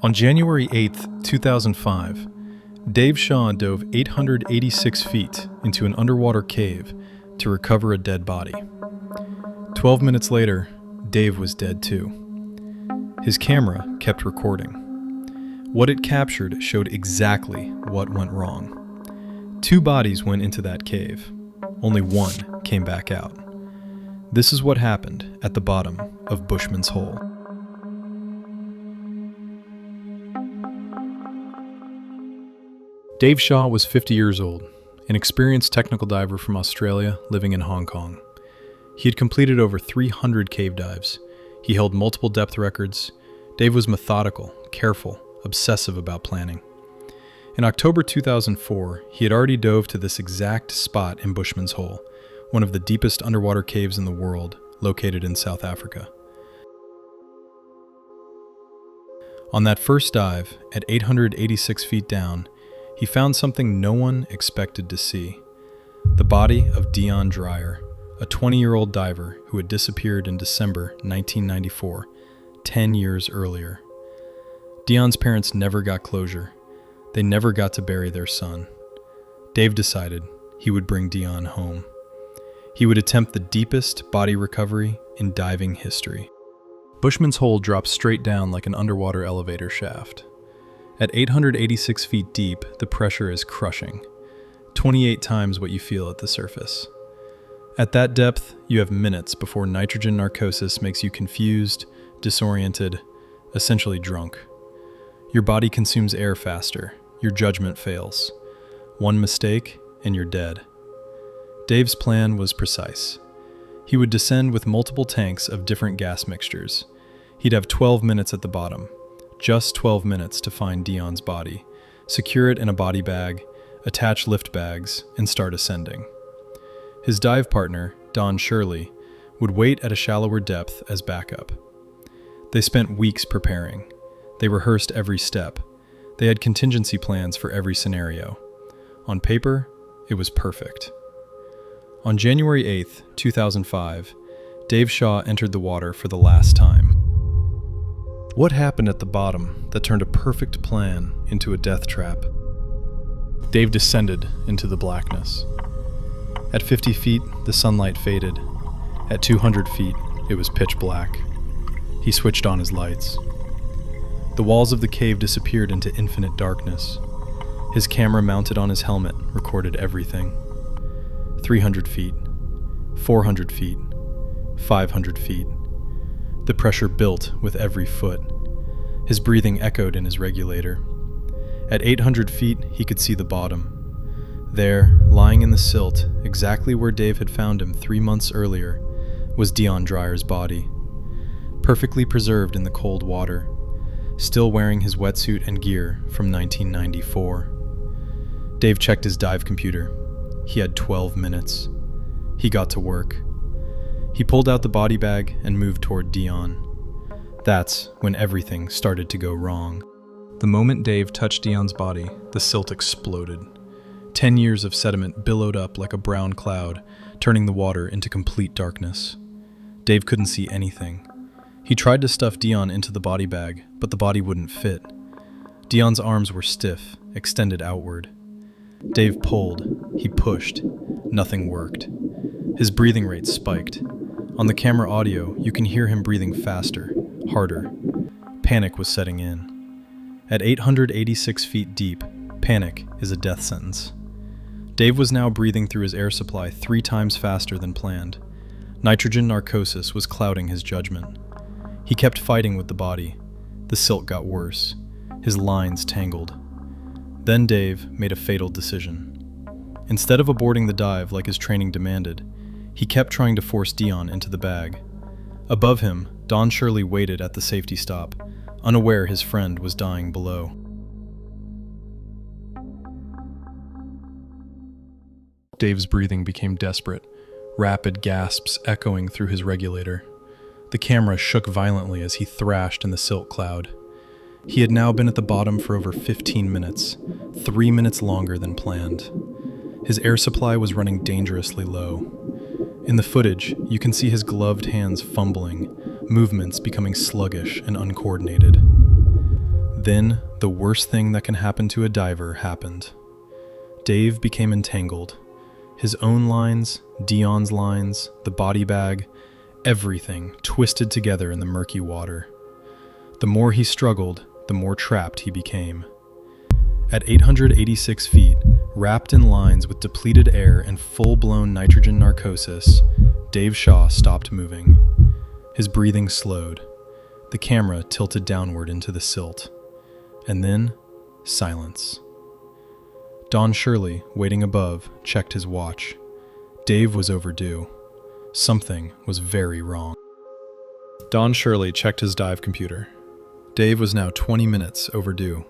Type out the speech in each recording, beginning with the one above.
On January 8, 2005, Dave Shaw dove 886 feet into an underwater cave to recover a dead body. 12 minutes later, Dave was dead too. His camera kept recording. What it captured showed exactly what went wrong. 2 bodies went into that cave. Only 1 came back out. This is what happened at the bottom of Bushman's Hole. Dave Shaw was 50 years old, an experienced technical diver from Australia living in Hong Kong. He had completed over 300 cave dives. He held multiple depth records. Dave was methodical, careful, obsessive about planning. In October 2004, he had already dove to this exact spot in Bushman's Hole, one of the deepest underwater caves in the world, located in South Africa. On that first dive, at 886 feet down, he found something no one expected to see: the body of Deon Dreyer, a 20-year-old diver who had disappeared in December 1994, 10 years earlier. Deon's parents never got closure. They never got to bury their son. Dave decided he would bring Deon home. He would attempt the deepest body recovery in diving history. Bushman's Hole drops straight down like an underwater elevator shaft. At 886 feet deep, the pressure is crushing, 28 times what you feel at the surface. At that depth, you have minutes before nitrogen narcosis makes you confused, disoriented, essentially drunk. Your body consumes air faster, your judgment fails. One mistake, and you're dead. Dave's plan was precise. He would descend with multiple tanks of different gas mixtures. He'd have 12 minutes at the bottom. Just 12 minutes to find Deon's body, secure it in a body bag, attach lift bags, and start ascending. His dive partner, Don Shirley, would wait at a shallower depth as backup. They spent weeks preparing. They rehearsed every step. They had contingency plans for every scenario. On paper, it was perfect. On January 8, 2005, Dave Shaw entered the water for the last time. What happened at the bottom that turned a perfect plan into a death trap? Dave descended into the blackness. At 50 feet, the sunlight faded. At 200 feet, it was pitch black. He switched on his lights. The walls of the cave disappeared into infinite darkness. His camera mounted on his helmet recorded everything. 300 feet, 400 feet, 500 feet. The pressure built with every foot. His breathing echoed in his regulator. At 800 feet, he could see the bottom. There, lying in the silt, exactly where Dave had found him 3 months earlier, was Deon Dreyer's body. Perfectly preserved in the cold water, still wearing his wetsuit and gear from 1994. Dave checked his dive computer. He had 12 minutes. He got to work. He pulled out the body bag and moved toward Deon. That's when everything started to go wrong. The moment Dave touched Deon's body, the silt exploded. 10 years of sediment billowed up like a brown cloud, turning the water into complete darkness. Dave couldn't see anything. He tried to stuff Deon into the body bag, but the body wouldn't fit. Deon's arms were stiff, extended outward. Dave pulled. He pushed. Nothing worked. His breathing rate spiked. On the camera audio, you can hear him breathing faster, harder. Panic was setting in. At 886 feet deep, panic is a death sentence. Dave was now breathing through his air supply 3 times faster than planned. Nitrogen narcosis was clouding his judgment. He kept fighting with the body. The silt got worse. His lines tangled. Then Dave made a fatal decision. Instead of aborting the dive like his training demanded, he kept trying to force Deon into the bag. Above him, Don Shirley waited at the safety stop, unaware his friend was dying below. Dave's breathing became desperate, rapid gasps echoing through his regulator. The camera shook violently as he thrashed in the silt cloud. He had now been at the bottom for over 15 minutes, 3 minutes longer than planned. His air supply was running dangerously low. In the footage, you can see his gloved hands fumbling, movements becoming sluggish and uncoordinated. then, the worst thing that can happen to a diver happened. Dave became entangled. His own lines, Deon's lines, the body bag, everything twisted together in the murky water. The more he struggled, the more trapped he became. At 886 feet, wrapped in lines with depleted air and full-blown nitrogen narcosis, Dave Shaw stopped moving. His breathing slowed. The camera tilted downward into the silt. And then, silence. Don Shirley, waiting above, checked his watch. Dave was overdue. Something was very wrong. Don Shirley checked his dive computer. Dave was now 20 minutes overdue.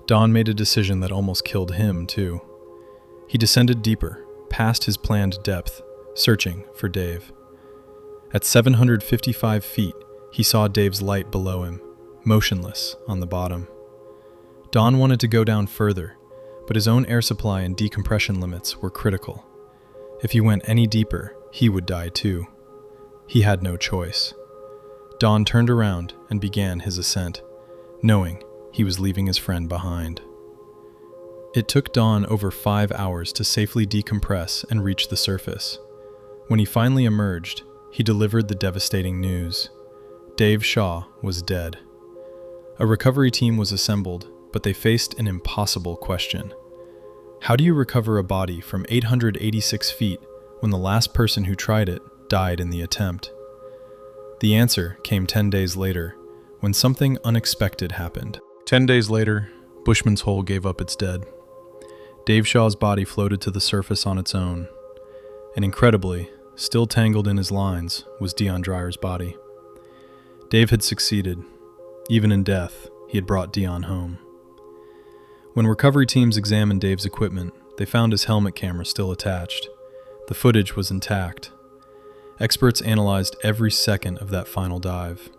Don made a decision that almost killed him, too. He descended deeper, past his planned depth, searching for Dave. At 755 feet, he saw Dave's light below him, motionless on the bottom. Don wanted to go down further, but his own air supply and decompression limits were critical. If he went any deeper, he would die too. He had no choice. Don turned around and began his ascent, knowing he was leaving his friend behind. It took Don over 5 hours to safely decompress and reach the surface. When he finally emerged, he delivered the devastating news. Dave Shaw was dead. A recovery team was assembled, but they faced an impossible question. How do you recover a body from 886 feet when the last person who tried it died in the attempt? The answer came 10 days later, when something unexpected happened. 10 days later, Bushman's hole gave up its dead. Dave Shaw's body floated to the surface on its own. And incredibly, still tangled in his lines, was Deon Dreyer's body. Dave had succeeded. Even in death, he had brought Deon home. When recovery teams examined Dave's equipment, they found his helmet camera still attached. The footage was intact. Experts analyzed every second of that final dive.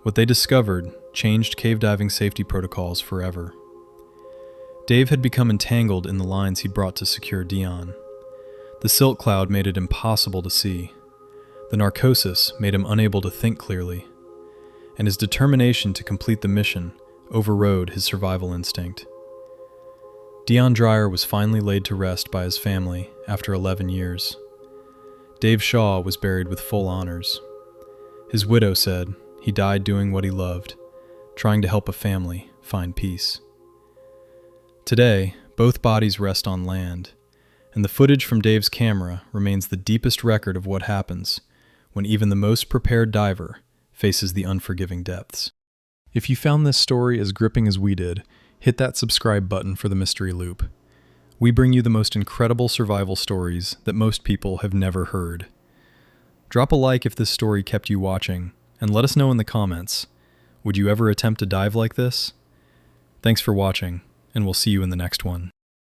What they discovered changed cave diving safety protocols forever. Dave had become entangled in the lines he'd brought to secure Deon. The silt cloud made it impossible to see. The narcosis made him unable to think clearly. And his determination to complete the mission overrode his survival instinct. Deon Dreyer was finally laid to rest by his family after 11 years. Dave Shaw was buried with full honors. His widow said he died doing what he loved, trying to help a family find peace. Today, both bodies rest on land, and the footage from Dave's camera remains the deepest record of what happens when even the most prepared diver faces the unforgiving depths. If you found this story as gripping as we did, hit that subscribe button for the Mystery Loop. We bring you the most incredible survival stories that most people have never heard. Drop a like if this story kept you watching, and let us know in the comments, would you ever attempt a dive like this? Thanks for watching, and we'll see you in the next one.